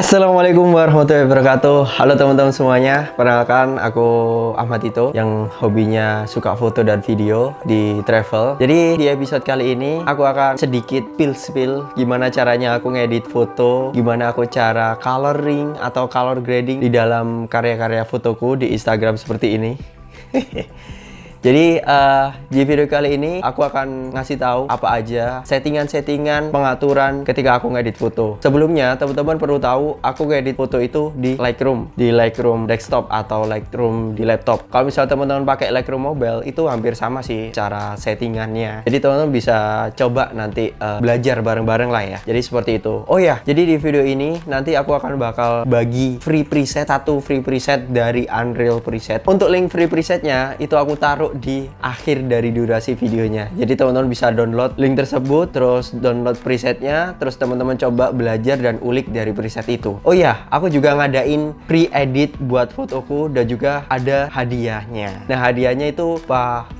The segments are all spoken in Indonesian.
Assalamualaikum warahmatullahi wabarakatuh. Halo teman-teman semuanya. Perkenalkan, aku Ahmad Ito yang hobinya suka foto dan video di travel. Jadi di episode kali ini aku akan sedikit spill gimana caranya aku ngedit foto, gimana aku cara coloring atau color grading di dalam karya-karya fotoku di Instagram seperti ini. Jadi di video kali ini aku akan ngasih tahu apa aja settingan-settingan pengaturan ketika aku ngedit foto. Sebelumnya teman-teman perlu tahu aku ngedit foto itu di Lightroom desktop atau Lightroom di laptop. Kalau misalnya teman-teman pakai Lightroom mobile itu hampir sama sih cara settingannya. Jadi teman-teman bisa coba nanti belajar bareng-bareng lah ya. Jadi seperti itu. Oh ya, jadi di video ini nanti aku akan bakal bagi free preset dari Unreal Preset. Untuk link free presetnya itu aku taruh di akhir dari durasi videonya. Jadi teman-teman bisa download link tersebut, terus download presetnya, terus teman-teman coba belajar dan ulik dari preset itu. Oh ya, aku juga ngadain pre-edit buat fotoku dan juga ada hadiahnya. Nah, hadiahnya itu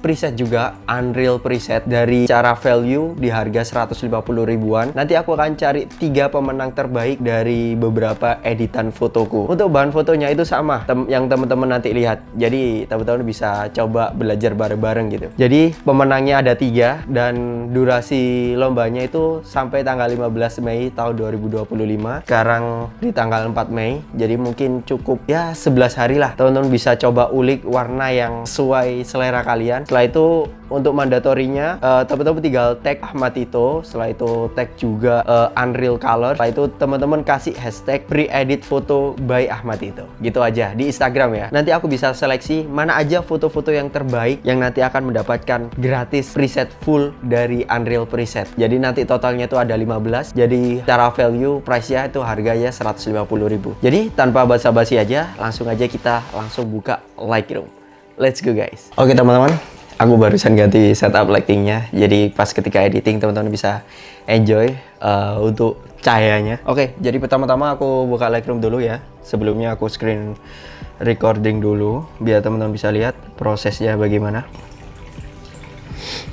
preset juga Unreal Preset dari cara value di harga 150 ribuan. Nanti aku akan cari 3 pemenang terbaik dari beberapa editan fotoku. Untuk bahan fotonya itu sama yang teman-teman nanti lihat. Jadi teman-teman bisa coba belajar bareng-bareng gitu. Jadi pemenangnya ada 3 dan durasi lombanya itu sampai tanggal 15 Mei tahun 2025. Sekarang di tanggal 4 Mei. Jadi mungkin cukup ya 11 hari lah. Teman-teman bisa coba ulik warna yang sesuai selera kalian. Setelah itu untuk mandatorinya teman-teman tinggal tag Ahmad Ito. Setelah itu tag juga Unreal Color. Setelah itu teman-teman kasih hashtag pre-edit foto by Ahmad Ito. Gitu aja di Instagram ya. Nanti aku bisa seleksi mana aja foto-foto yang terbaik yang nanti akan mendapatkan gratis preset full dari Unreal Preset. Jadi nanti totalnya itu ada 15. Jadi cara value price-nya itu harganya 150 ribu. Jadi tanpa basa-basi aja, langsung aja kita langsung buka Lightroom. Let's go guys. Oke teman-teman, aku barusan ganti setup lightingnya. Jadi pas ketika editing teman-teman bisa enjoy untuk cahayanya. Oke, jadi pertama-tama aku buka Lightroom dulu ya. Sebelumnya aku screen recording dulu biar teman-teman bisa lihat prosesnya bagaimana.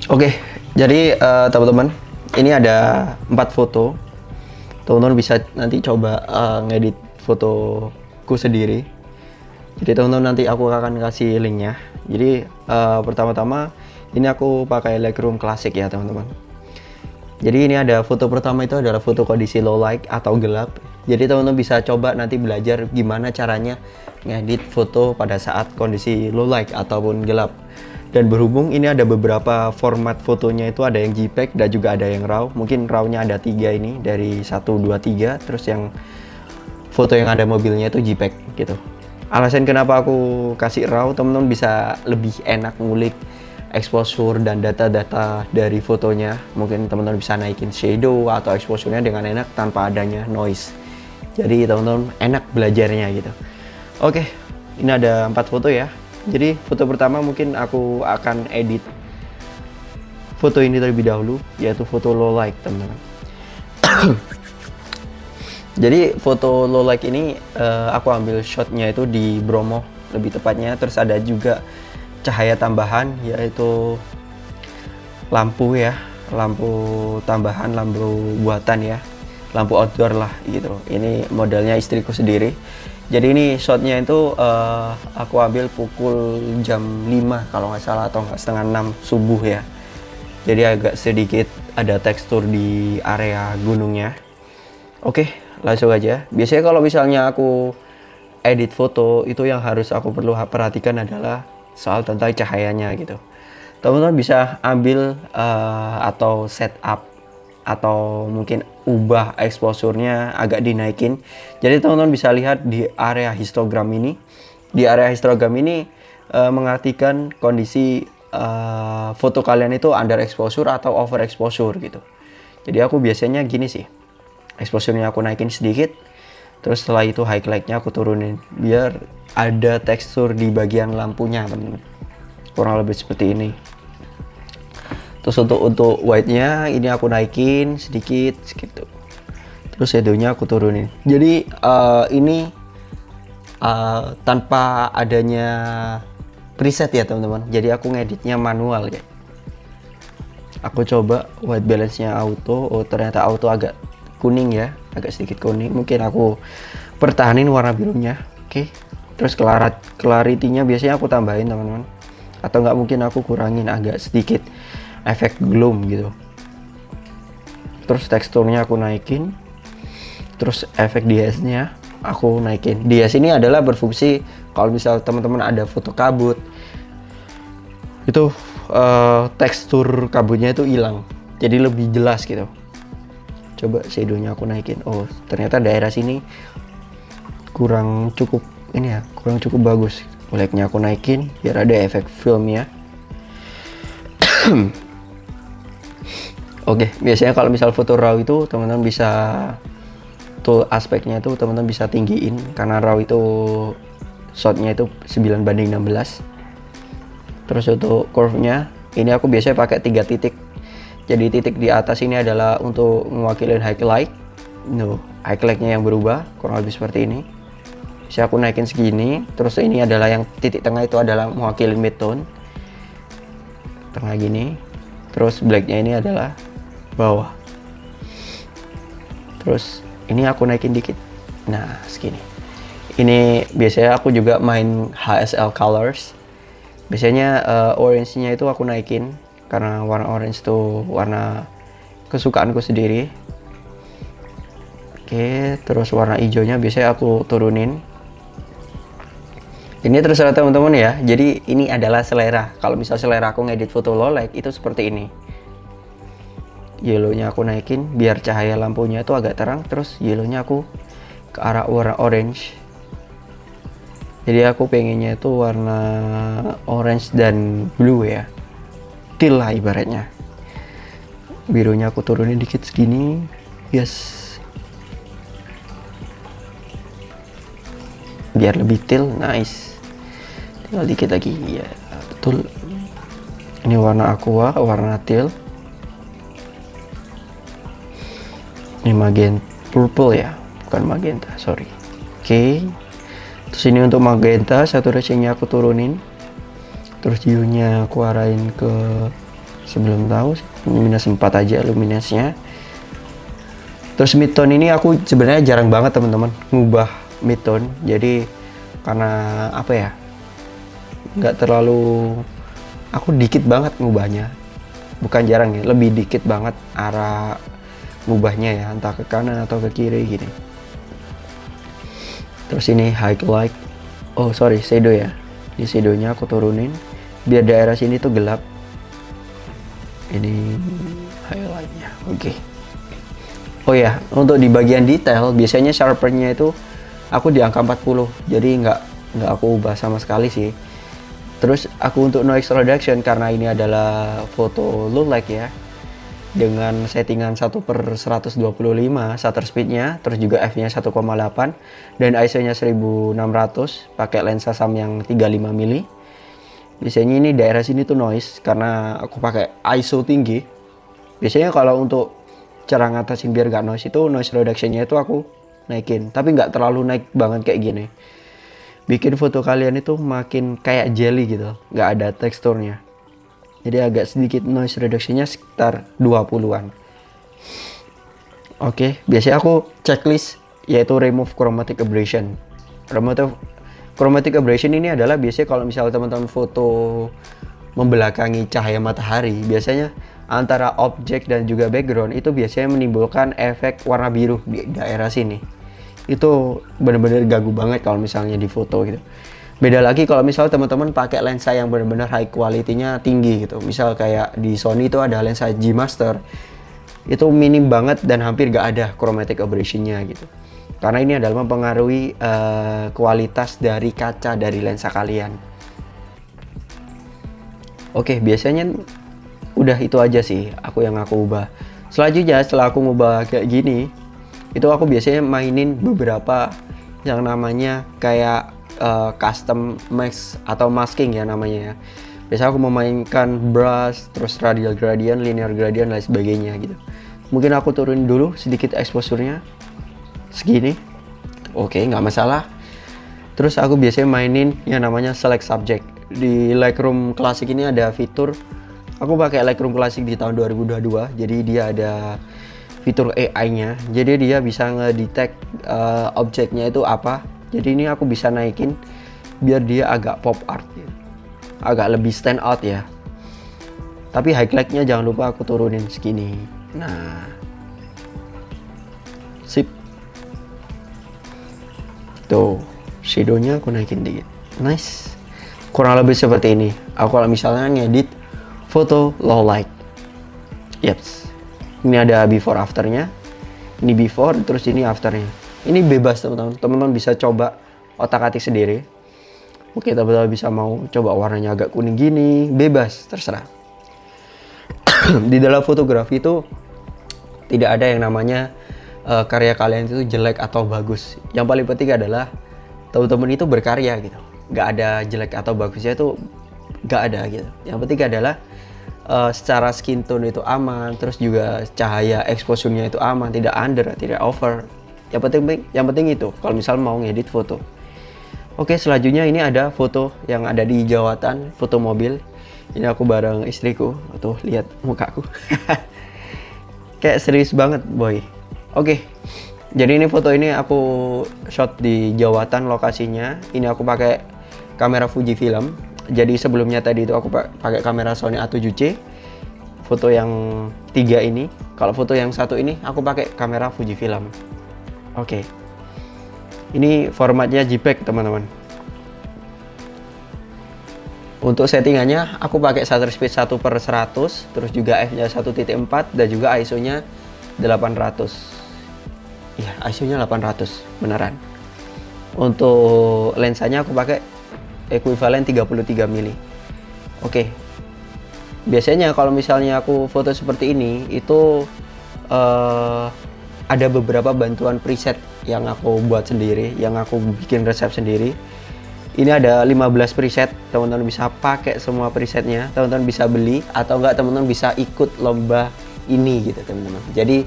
Oke, jadi teman-teman, ini ada 4 foto. Teman-teman bisa nanti coba ngedit fotoku sendiri. Jadi teman-teman nanti aku akan kasih linknya. Jadi pertama-tama ini aku pakai Lightroom Classic ya teman-teman. Jadi ini ada foto pertama itu adalah foto kondisi low light atau gelap. Jadi teman-teman bisa coba nanti belajar gimana caranya ngedit foto pada saat kondisi low light ataupun gelap. Dan berhubung ini ada beberapa format fotonya itu ada yang JPEG dan juga ada yang RAW. Mungkin RAW-nya ada 3 ini dari 1, 2, 3. Terus yang foto yang ada mobilnya itu JPEG gitu. Alasan kenapa aku kasih RAW, teman-teman bisa lebih enak ngulik exposure dan data-data dari fotonya. Mungkin teman-teman bisa naikin shadow atau exposure-nya dengan enak tanpa adanya noise. Jadi teman-teman enak belajarnya gitu. Oke, ini ada 4 foto ya. Jadi foto pertama mungkin aku akan edit foto ini terlebih dahulu, yaitu foto low light teman-teman. Jadi foto low light ini aku ambil shotnya itu di Bromo lebih tepatnya. Terus ada juga cahaya tambahan yaitu lampu ya, lampu tambahan, lampu buatan ya, lampu outdoor lah gitu. Ini modelnya istriku sendiri. Jadi ini shotnya itu aku ambil pukul jam 5 kalau nggak salah atau setengah 6 subuh ya. Jadi agak sedikit ada tekstur di area gunungnya. Oke, langsung aja. Biasanya kalau misalnya aku edit foto itu yang harus aku perlu perhatikan adalah soal tentang cahayanya gitu. Teman-teman bisa ambil atau setup atau mungkin ubah exposure-nya agak dinaikin. Jadi teman-teman bisa lihat di area histogram ini. Di area histogram ini mengartikan kondisi foto kalian itu under exposure atau over exposure gitu. Jadi aku biasanya gini sih. Exposure-nya aku naikin sedikit. Terus setelah itu highlight-nya aku turunin biar ada tekstur di bagian lampunya teman-teman. Kurang lebih seperti ini. Terus untuk white-nya ini aku naikin sedikit gitu. Terus shadow-nya aku turunin. Jadi ini tanpa adanya preset ya teman-teman. Jadi aku ngeditnya manual ya. Aku coba white balance-nya auto. Oh ternyata auto agak kuning ya, agak sedikit kuning. Mungkin aku pertahanin warna birunya. Oke. Terus clarity-nya biasanya aku tambahin teman-teman. Atau nggak, mungkin aku kurangin agak sedikit efek gloom gitu. Terus teksturnya aku naikin. Terus efek DS-nya aku naikin. DS ini adalah berfungsi kalau misal teman-teman ada foto kabut, itu tekstur kabutnya itu hilang, jadi lebih jelas gitu. Coba shadow-nya aku naikin. Oh, ternyata daerah sini kurang cukup ini ya, kurang cukup bagus. Black-nya aku naikin biar ada efek filmnya. Oke, biasanya kalau misal foto raw itu teman-teman bisa tool aspeknya itu teman-teman bisa tinggiin, karena raw itu shotnya itu 9:16. Terus untuk curve-nya ini aku biasanya pakai 3 titik. Jadi titik di atas ini adalah untuk mewakili highlight. Highlight-nya yang berubah kurang lebih seperti ini. Bisa aku naikin segini. Terus ini adalah yang titik tengah, itu adalah mewakili midtone. Tengah gini. Terus black-nya ini adalah bawah. Terus ini aku naikin dikit. Nah, segini. Ini biasanya aku juga main HSL colors. Biasanya orange-nya itu aku naikin karena warna orange itu warna kesukaanku sendiri. Oke, terus warna hijaunya biasanya aku turunin. Ini terserah teman-teman ya. Jadi ini adalah selera. Kalau misal selera aku ngedit foto low light itu seperti ini. Yellow-nya aku naikin biar cahaya lampunya itu agak terang. Terus yellow-nya aku ke arah warna orange. Jadi aku pengennya itu warna orange dan blue ya, teal lah ibaratnya. Birunya aku turunin dikit segini. Yes, biar lebih teal. Nice, tinggal dikit lagi ya, betul. Ini warna aqua, warna teal. Ini magenta, purple ya, bukan magenta, sorry. Oke. Terus ini untuk magenta, saturasinya aku turunin. Terus hue-nya aku arahin ke, sebelum tahu minus 4 aja luminance-nya. Terus midtone ini aku sebenarnya jarang banget teman-teman ngubah midtone. Jadi karena apa ya, nggak terlalu, aku dikit banget ngubahnya. Bukan jarang ya, lebih dikit banget arah ngubahnya ya, entah ke kanan atau ke kiri gini. Terus ini highlight, oh sorry, shadow ya. Di shadownya aku turunin biar daerah sini tuh gelap. Ini highlightnya, oke. Oh ya, untuk di bagian detail biasanya sharpennya itu aku di angka 40, jadi nggak aku ubah sama sekali sih. Terus aku untuk noise reduction, karena ini adalah foto low light ya, dengan settingan 1/125 shutter speednya, terus juga f-nya 1,8 dan ISO-nya 1600, pakai lensa SAM yang 35 mili. Biasanya ini daerah sini tuh noise karena aku pakai ISO tinggi. Biasanya kalau untuk cara ngatasin biar gak noise itu, noise reduction-nya itu aku naikin, tapi nggak terlalu naik banget kayak gini. Bikin foto kalian itu makin kayak jelly gitu, nggak ada teksturnya. Jadi agak sedikit noise reduction-nya sekitar 20-an. Oke, biasanya aku checklist yaitu remove chromatic aberration. Chromatic aberration ini adalah biasanya kalau misalnya teman-teman foto membelakangi cahaya matahari, biasanya antara objek dan juga background itu biasanya menimbulkan efek warna biru di daerah sini. Itu benar-benar ganggu banget kalau misalnya di foto gitu. Beda lagi kalau misal teman-teman pakai lensa yang benar-benar high quality-nya tinggi gitu. Misal kayak di Sony itu ada lensa G Master. Itu minim banget dan hampir gak ada chromatic aberration-nya gitu. Karena ini adalah mempengaruhi kualitas dari kaca dari lensa kalian. Oke, biasanya udah itu aja sih aku ubah. Selanjutnya setelah aku ngubah kayak gini, itu aku biasanya mainin beberapa yang namanya kayak custom mask atau masking ya namanya ya. Biasanya aku memainkan brush, terus radial gradient, linear gradient, dan lain sebagainya gitu. Mungkin aku turunin dulu sedikit exposure-nya segini. Oke, nggak masalah. Terus aku biasanya mainin yang namanya select subject. Di Lightroom Classic ini ada fitur, aku pakai Lightroom Classic di tahun 2022, jadi dia ada fitur AI-nya. Jadi dia bisa ngedetect objeknya itu apa. Jadi ini aku bisa naikin biar dia agak pop art gitu. Agak lebih stand out ya. Tapi highlight-nya jangan lupa aku turunin segini. Nah, sip. Tuh, shadow-nya aku naikin dikit. Nice. Kurang lebih seperti ini. Aku kalau misalnya ngedit foto low light. Yaps. Ini ada before afternya. Ini before, terus ini afternya. Ini bebas teman-teman. Teman-teman bisa coba otak-atik sendiri. Oke, teman-teman bisa mau coba warnanya agak kuning gini, bebas, terserah. Di dalam fotografi itu tidak ada yang namanya karya kalian itu jelek atau bagus. Yang paling penting adalah teman-teman itu berkarya gitu. Nggak ada jelek atau bagusnya, itu nggak ada gitu. Yang penting adalah secara skin tone itu aman, terus juga cahaya exposure-nya itu aman, tidak under, tidak over. Yang penting itu kalau misal mau ngedit foto. Oke, selanjutnya ini ada foto yang ada di jawatan, foto mobil. Ini aku bareng istriku. Tuh, lihat mukaku. Kayak serius banget, boy. Oke. Jadi ini foto ini aku shot di jawatan lokasinya. Ini aku pakai kamera Fujifilm. Jadi sebelumnya tadi itu aku pakai kamera Sony A7C. Foto yang 3 ini. Kalau foto yang 1 ini aku pakai kamera Fujifilm. Oke. Ini formatnya JPEG, teman-teman. Untuk settingannya aku pakai shutter speed 1/100, terus juga f-nya 1.4 dan juga ISO-nya 800. Iya, ISO-nya 800 beneran. Untuk lensanya aku pakai ekuivalen 33 mili. Oke. Biasanya kalau misalnya aku foto seperti ini itu ada beberapa bantuan preset yang aku buat sendiri, yang aku bikin resep sendiri. Ini ada 15 preset, teman-teman bisa pakai semua presetnya, teman-teman bisa beli atau enggak teman-teman bisa ikut lomba ini gitu teman-teman. Jadi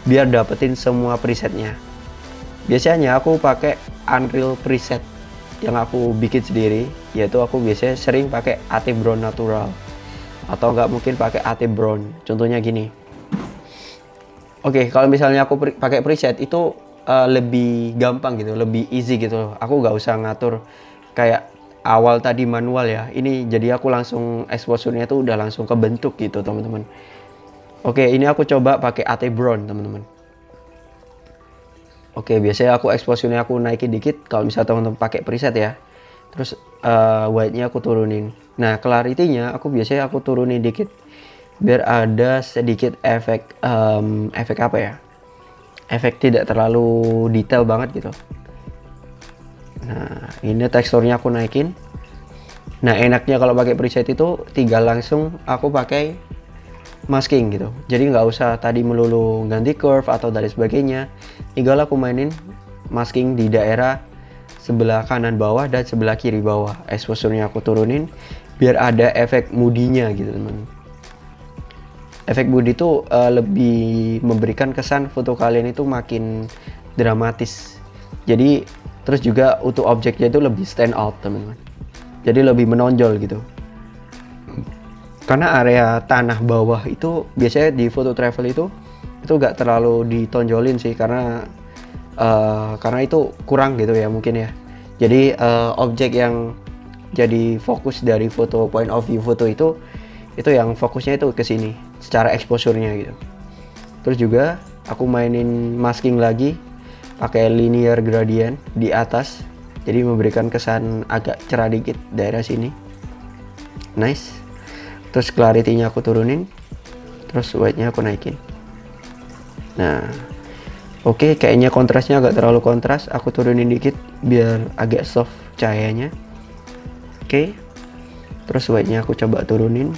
biar dapetin semua presetnya. Biasanya aku pakai Unreal preset yang aku bikin sendiri, yaitu aku biasanya sering pakai AT Brown Natural atau enggak mungkin pakai AT Brown. Contohnya gini. Oke, kalau misalnya aku pakai preset itu lebih gampang gitu, lebih easy gitu. Aku nggak usah ngatur kayak awal tadi manual ya. Ini jadi aku langsung exposure-nya tuh udah langsung kebentuk gitu teman-teman. Oke, ini aku coba pakai AT Brown teman-teman. Oke, biasanya aku exposure-nya aku naikin dikit kalau misalnya teman-teman pakai preset ya. Terus white-nya aku turunin. Nah, clarity-nya aku biasanya aku turunin dikit biar ada sedikit efek efek apa ya? Efek tidak terlalu detail banget gitu. Nah, ini teksturnya aku naikin. Nah, enaknya kalau pakai preset itu tinggal langsung aku pakai masking gitu. Jadi nggak usah tadi melulu ganti curve atau dari sebagainya. Tinggal aku mainin masking di daerah sebelah kanan bawah dan sebelah kiri bawah. Exposure-nya aku turunin biar ada efek moody-nya gitu, teman. Efek moody itu lebih memberikan kesan foto kalian itu makin dramatis. Jadi terus juga untuk objeknya itu lebih stand out, teman-teman. Jadi lebih menonjol gitu. Karena area tanah bawah itu biasanya di foto travel itu gak terlalu ditonjolin sih karena itu kurang gitu ya mungkin ya. Jadi objek yang jadi fokus dari foto point of view foto itu yang fokusnya itu ke sini secara exposure-nya gitu. Terus juga aku mainin masking lagi pakai linear gradient di atas, jadi memberikan kesan agak cerah dikit daerah sini. Nice. Terus clarity-nya aku turunin, terus white-nya aku naikin. Nah, oke, kayaknya kontrasnya agak terlalu kontras, aku turunin dikit biar agak soft cahayanya. Oke. Terus white-nya aku coba turunin.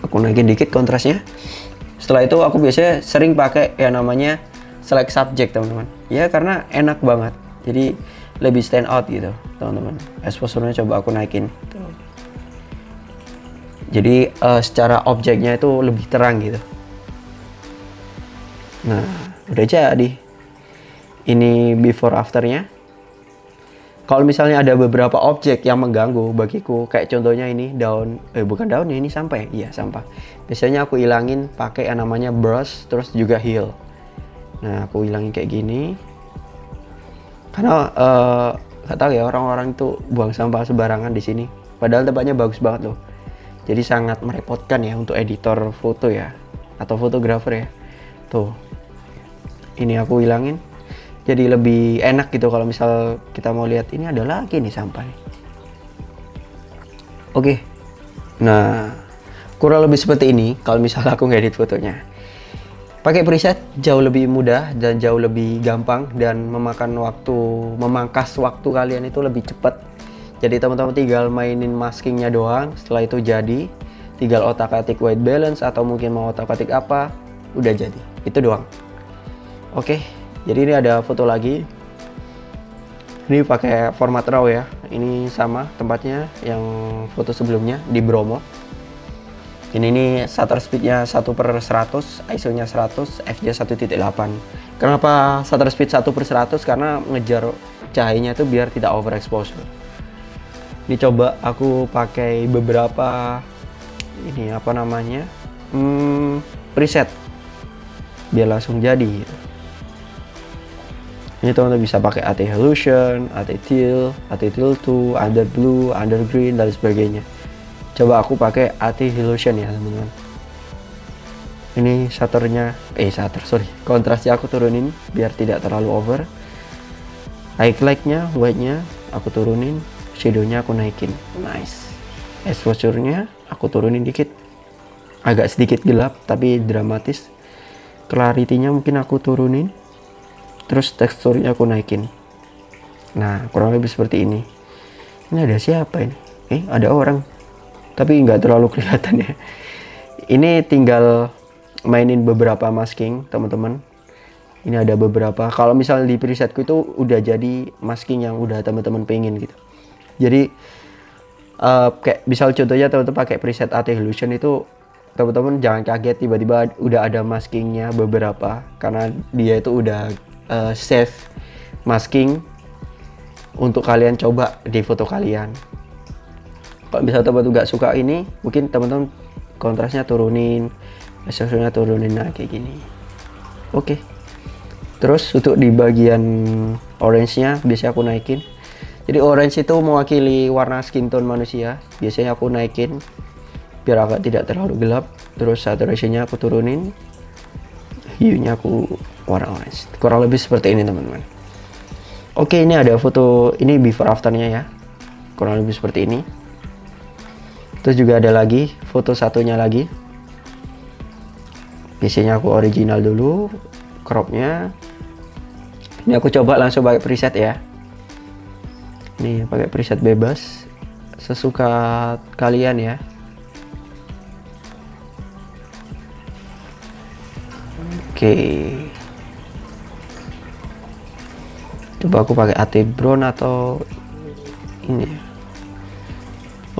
Aku naikin dikit kontrasnya. Setelah itu aku biasanya sering pakai yang namanya select subject, teman-teman. Ya karena enak banget. Jadi lebih stand out gitu, teman-teman. Exposure-nya coba aku naikin. Tuh. Jadi secara objeknya itu lebih terang gitu. Nah, udah jadi. Ini before afternya. Kalau misalnya ada beberapa objek yang mengganggu bagiku, kayak contohnya ini daun, bukan daun ya, ini sampah ya? Iya, sampah. Biasanya aku hilangin pakai yang namanya brush, terus juga heal. Nah, aku hilangin kayak gini. Karena nggak tahu ya, orang-orang itu buang sampah sembarangan di sini. Padahal tempatnya bagus banget loh. Jadi sangat merepotkan ya untuk editor foto ya, atau fotografer ya. Tuh, ini aku hilangin. Jadi lebih enak gitu kalau misal kita mau lihat ini ada lagi nih sampah nih. Oke. Nah, kurang lebih seperti ini kalau misal aku ngedit fotonya. Pakai preset jauh lebih mudah dan jauh lebih gampang, dan memangkas waktu kalian itu lebih cepat. Jadi teman-teman tinggal mainin maskingnya doang, setelah itu jadi. Tinggal otak-atik white balance atau mungkin mau otak-atik apa, udah jadi. Itu doang. Oke. Jadi ini ada foto lagi. Ini pakai format RAW ya. Ini sama tempatnya yang foto sebelumnya di Bromo. Ini shutter speednya 1/100, ISO-nya 100, f/1.8. Kenapa shutter speed 1/100? Karena ngejar cahayanya itu biar tidak overexposure. Ini coba aku pakai beberapa ini apa namanya preset biar langsung jadi gitu. Ini teman-teman bisa pakai AT Illusion, AT Teal, AT Teal 2, Under Blue, Under Green, dan sebagainya. Coba aku pakai AT Illusion ya teman-teman. Ini kontrasnya aku turunin biar tidak terlalu over. Highlight-nya, white-nya aku turunin, shadow-nya aku naikin. Nice. Exposure-nya aku turunin dikit. Agak sedikit gelap tapi dramatis. Clarity-nya mungkin aku turunin. Terus teksturnya aku naikin. Nah, kurang lebih seperti ini. Ini ada siapa ini? Ada orang. Tapi nggak terlalu kelihatan ya. Ini tinggal mainin beberapa masking, teman-teman. Ini ada beberapa. Kalau misalnya di presetku itu udah jadi masking yang udah teman-teman pengen gitu. Jadi kayak misal contohnya teman-teman pakai preset AT Illusion itu, teman-teman jangan kaget tiba-tiba udah ada maskingnya beberapa, karena dia itu udah save masking untuk kalian coba di foto kalian. Kalau misalnya teman-teman nggak suka ini, mungkin teman-teman kontrasnya turunin, exposure-nya turunin, nah kayak gini. Oke. Terus untuk di bagian orange-nya biasanya aku naikin. Jadi orange itu mewakili warna skin tone manusia. Biasanya aku naikin biar agak tidak terlalu gelap. Terus saturation-nya aku turunin. Hue-nya aku warna orange. Kurang lebih seperti ini teman-teman. Oke, ini ada foto, ini before afternya ya. Kurang lebih seperti ini. Terus juga ada lagi foto satunya lagi. Biasanya aku original dulu, cropnya. Ini aku coba langsung pakai preset ya. Ini pakai preset bebas, sesuka kalian ya. Oke. Coba aku pakai AT Brown atau ini.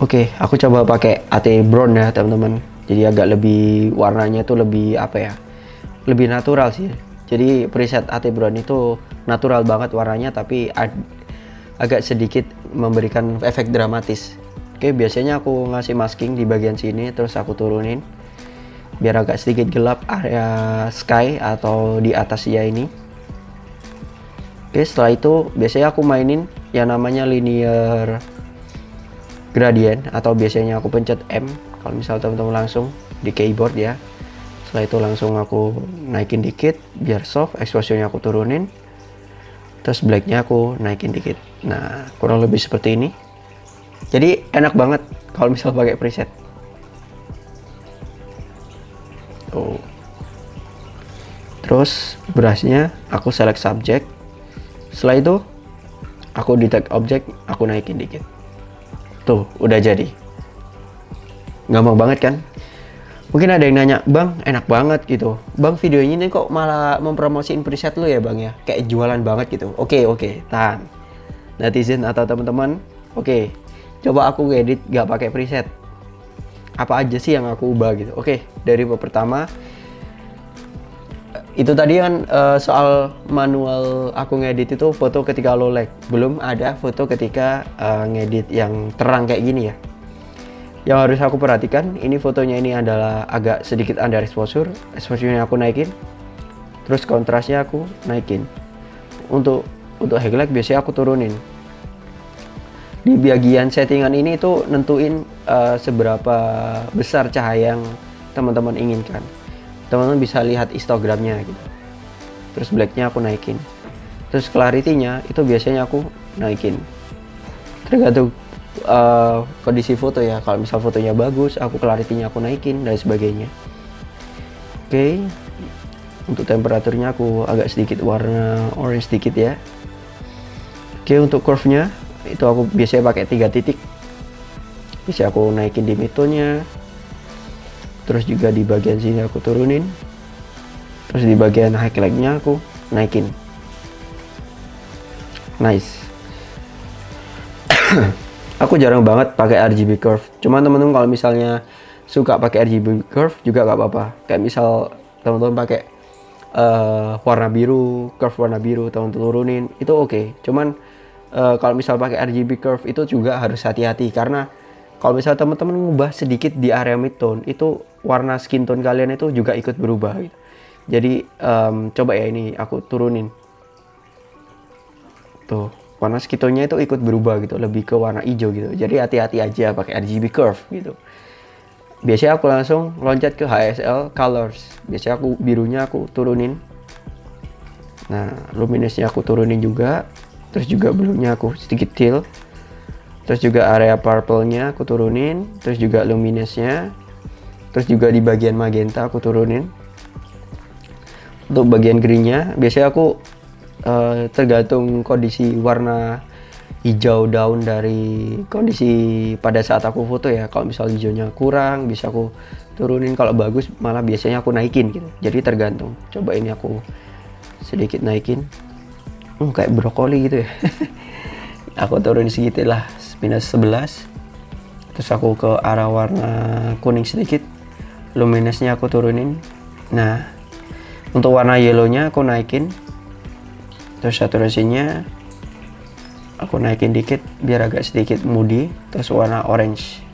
Oke, aku coba pakai AT Brown ya teman-teman. Jadi agak lebih warnanya tuh lebih apa ya? Lebih natural sih. Jadi preset AT Brown itu natural banget warnanya, tapi agak sedikit memberikan efek dramatis. Oke, biasanya aku ngasih masking di bagian sini, terus aku turunin biar agak sedikit gelap area sky atau di atas ya ini. Oke, setelah itu biasanya aku mainin yang namanya linear gradient, atau biasanya aku pencet M kalau misal teman-teman langsung di keyboard ya. Setelah itu langsung aku naikin dikit biar soft, exposure-nya aku turunin, terus black-nya aku naikin dikit. Nah, kurang lebih seperti ini. Jadi enak banget kalau misal pakai preset. Oh. Terus brush-nya aku select subject. Setelah itu aku detect object, aku naikin dikit. Tuh, udah jadi. Gampang banget kan? Mungkin ada yang nanya, "Bang, enak banget gitu. Bang, videonya ini kok malah mempromosiin preset lu ya, Bang ya? Kayak jualan banget gitu." Oke, tahan. Netizen atau teman-teman, oke. Coba aku edit gak pakai preset. Apa aja sih yang aku ubah gitu? Oke, dari pertama Itu tadi kan soal manual aku ngedit itu foto ketika low light. Belum ada foto ketika ngedit yang terang kayak gini ya. Yang harus aku perhatikan, ini fotonya ini adalah agak sedikit under exposure. Exposure-nya aku naikin. Terus kontrasnya aku naikin. Untuk highlight biasanya aku turunin. Di bagian settingan ini itu nentuin seberapa besar cahaya yang teman-teman inginkan. Teman-teman bisa lihat histogramnya gitu. Terus blacknya aku naikin. Terus clarity-nya itu biasanya aku naikin. Tergantung kondisi foto ya. Kalau misal fotonya bagus, aku clarity-nya aku naikin dan sebagainya. Oke. Untuk temperaturnya aku agak sedikit warna orange sedikit ya. Oke, untuk curve-nya itu aku biasanya pakai 3 titik. Bisa aku naikin di midtone-nya. Terus juga di bagian sini aku turunin. Terus di bagian highlight-nya aku naikin. Nice. Aku jarang banget pakai RGB curve. Cuman teman-teman kalau misalnya suka pakai RGB curve juga gak apa-apa. Kayak misal teman-teman pakai warna biru, curve warna biru, teman-teman turunin, itu oke. Cuman kalau misal pakai RGB curve itu juga harus hati-hati, karena kalau misal teman-teman ngubah sedikit di area midtone, itu warna skin tone kalian itu juga ikut berubah gitu. Jadi coba ya, ini aku turunin. Tuh, warna skin tone-nya itu ikut berubah gitu, lebih ke warna hijau gitu. Jadi hati-hati aja pakai RGB curve gitu. Biasanya aku langsung loncat ke HSL colors. Biasanya aku birunya aku turunin. Nah, luminance-nya aku turunin juga. Terus juga blue-nya aku sedikit teal. Terus juga area purple-nya aku turunin. Terus juga luminance-nya. Terus juga di bagian magenta aku turunin. Untuk bagian green-nya biasanya aku tergantung kondisi warna hijau daun dari kondisi pada saat aku foto ya. Kalau misal hijaunya kurang, bisa aku turunin. Kalau bagus malah biasanya aku naikin gitu. Jadi tergantung. Coba ini aku sedikit naikin. Kayak brokoli gitu ya. Aku turunin sedikit lah, -11. Terus aku ke arah warna kuning sedikit. Luminance-nya aku turunin. Nah, untuk warna yellow-nya aku naikin. Terus saturasinya aku naikin dikit biar agak sedikit moody. Terus warna orange.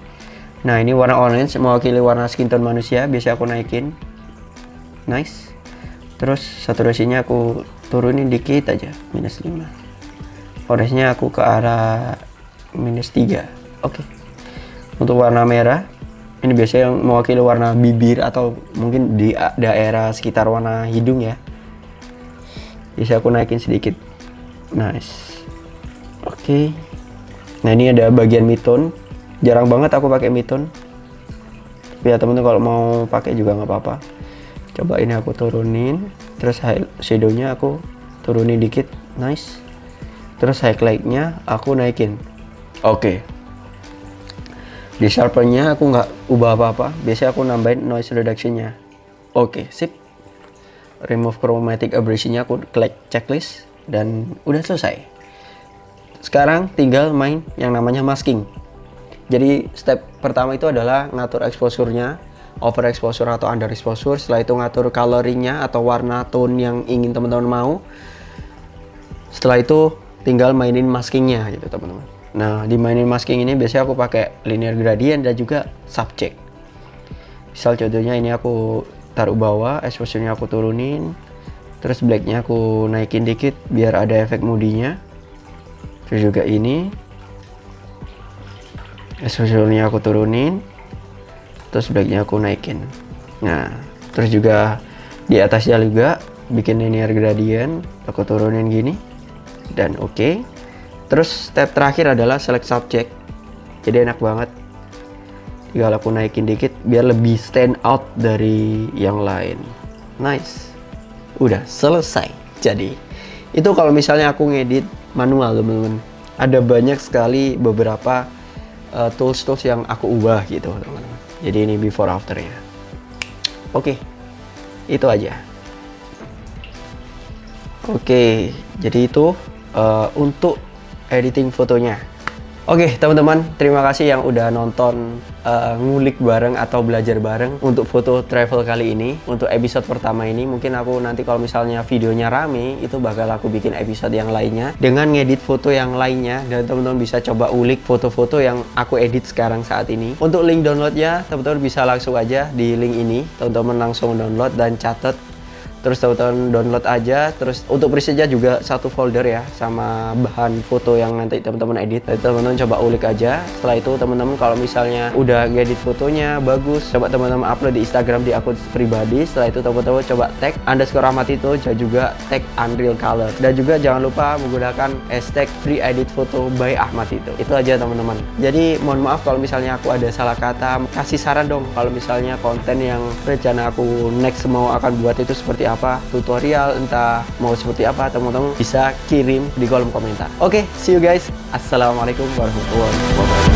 Nah, ini warna orange mewakili warna skin tone manusia, biasa aku naikin. Nice. Terus saturasinya aku turunin dikit aja, -5. Orange-nya aku ke arah -3. Oke. Untuk warna merah, ini biasanya yang mewakili warna bibir atau mungkin di daerah sekitar warna hidung ya. Bisa aku naikin sedikit. Nice. Oke. Nah, ini ada bagian midtone. Jarang banget aku pakai midtone. Tapi ya temen-temen kalau mau pakai juga nggak apa-apa. Coba ini aku turunin. Terus shadow-nya aku turunin dikit. Nice. Terus highlight-nya aku naikin. Oke. Di sharpen-nya aku nggak ubah apa-apa. Biasanya aku nambahin noise reduction-nya. Oke, sip. Remove chromatic aberration-nya aku klik checklist. Dan udah selesai. Sekarang tinggal main yang namanya masking. Jadi step pertama itu adalah ngatur exposure-nya, overexposure atau underexposure. Setelah itu ngatur coloring-nya atau warna tone yang ingin teman-teman mau. Setelah itu tinggal mainin masking-nya gitu teman-teman. Nah, di mainin masking ini biasanya aku pakai linear gradient dan juga subject. Misal contohnya ini aku taruh bawah, exposure-nya aku turunin. Terus black-nya aku naikin dikit biar ada efek moody-nya. Terus juga ini exposure-nya aku turunin. Terus black-nya aku naikin. Nah, terus juga di atasnya juga bikin linear gradient, aku turunin gini. Dan oke. Terus step terakhir adalah select subject. Jadi enak banget. Tinggal aku naikin dikit biar lebih stand out dari yang lain. Nice. Udah selesai. Jadi itu kalau misalnya aku ngedit manual teman-teman. Ada banyak sekali beberapa tools-tools yang aku ubah gitu teman-teman. Jadi ini before afternya. Oke, itu aja. Oke, jadi itu untuk editing fotonya. Oke teman-teman, terima kasih yang udah nonton ngulik bareng atau belajar bareng untuk foto travel kali ini. Untuk episode pertama ini mungkin aku nanti kalau misalnya videonya rame itu bakal aku bikin episode yang lainnya dengan ngedit foto yang lainnya, dan teman-teman bisa coba ulik foto-foto yang aku edit sekarang saat ini. Untuk link downloadnya teman-teman bisa langsung aja di link ini, teman-teman langsung download dan catat. Terus teman-teman download aja. Terus untuk presetnya juga satu folder ya, sama bahan foto yang nanti teman-teman edit. Jadi teman-teman coba ulik aja. Setelah itu teman-teman kalau misalnya udah ngedit fotonya bagus, coba teman-teman upload di Instagram di akun pribadi. Setelah itu teman-teman coba tag _Ahmad_Tito dan juga tag Unreal Color. Dan juga jangan lupa menggunakan hashtag free edit photo by Ahmad Tito. Itu aja teman-teman. Jadi mohon maaf kalau misalnya aku ada salah kata. Kasih saran dong kalau misalnya konten yang rencana aku next mau akan buat itu seperti apa, tutorial entah mau seperti apa, teman-teman bisa kirim di kolom komentar. Oke, see you guys. Assalamualaikum warahmatullahi wabarakatuh.